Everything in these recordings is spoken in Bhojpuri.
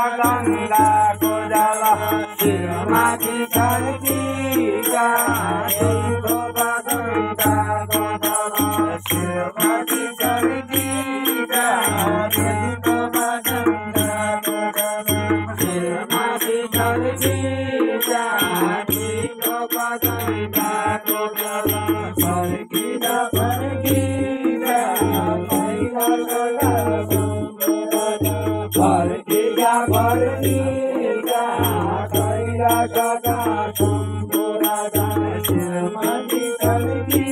गंगा को जल शिवमाती चलती जाती तो गंगा को जल शिवमाती चलती जाती तो गंगा को जल शिवमाती चलती जाती तो गंगा को जल फरकीदा फरकीदा फरकीदा फरकीदा कैला सदा शंभुराजा शिवमाती चलती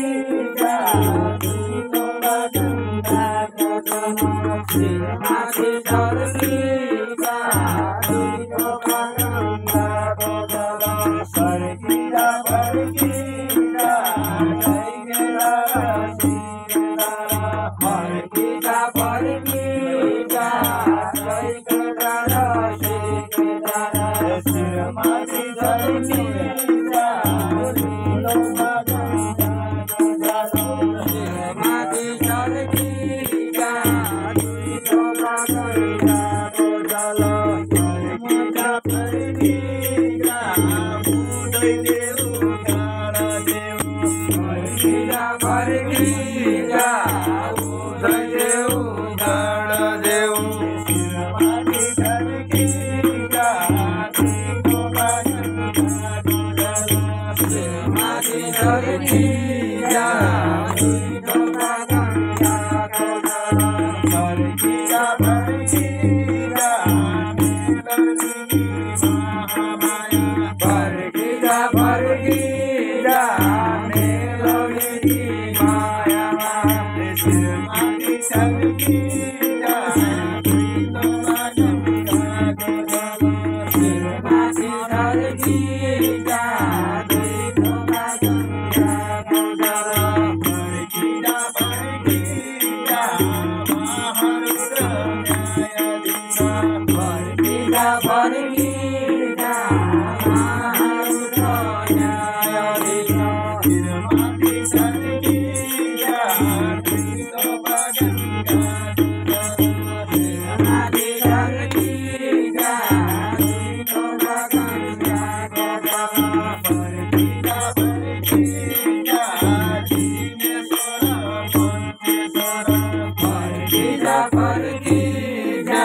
जाती तो गंगा को जल शिवमाती चलती जाती तो गंगा को जल फरकीदा फरकीदा कैला फरकीदा फरकीदा शिवमाती चलती जाती तो शिवमाती चलती जाती तो गंगा को जल फरकीदा फरकीदा उदय देव उदय देव फरकीदा फरकीदा उदय देव उदय देव शिवमाती चलती जाती तो गंगा को जल शिवमाती चलती जाती तो गंगा को जल फरकीदा फरकीदा फरकीदा फरकीदा मेलडी माया शिवमाती चलती जाती तो गंगा को जल शिवमाती चलती जाती तो गंगा को जल फरकीदा फरकीदा महारुद्र न्यायाधीश फरकीदा फरकीदा महारुद्र न्यायाधीश शिवमाती चलती जाती तो गंगा को जल शिवमाती चलती जाती तो गंगा को जल फरकीदा फरकीदा दीनेश्वर पंचेश्वर फरकीदा फरकीदा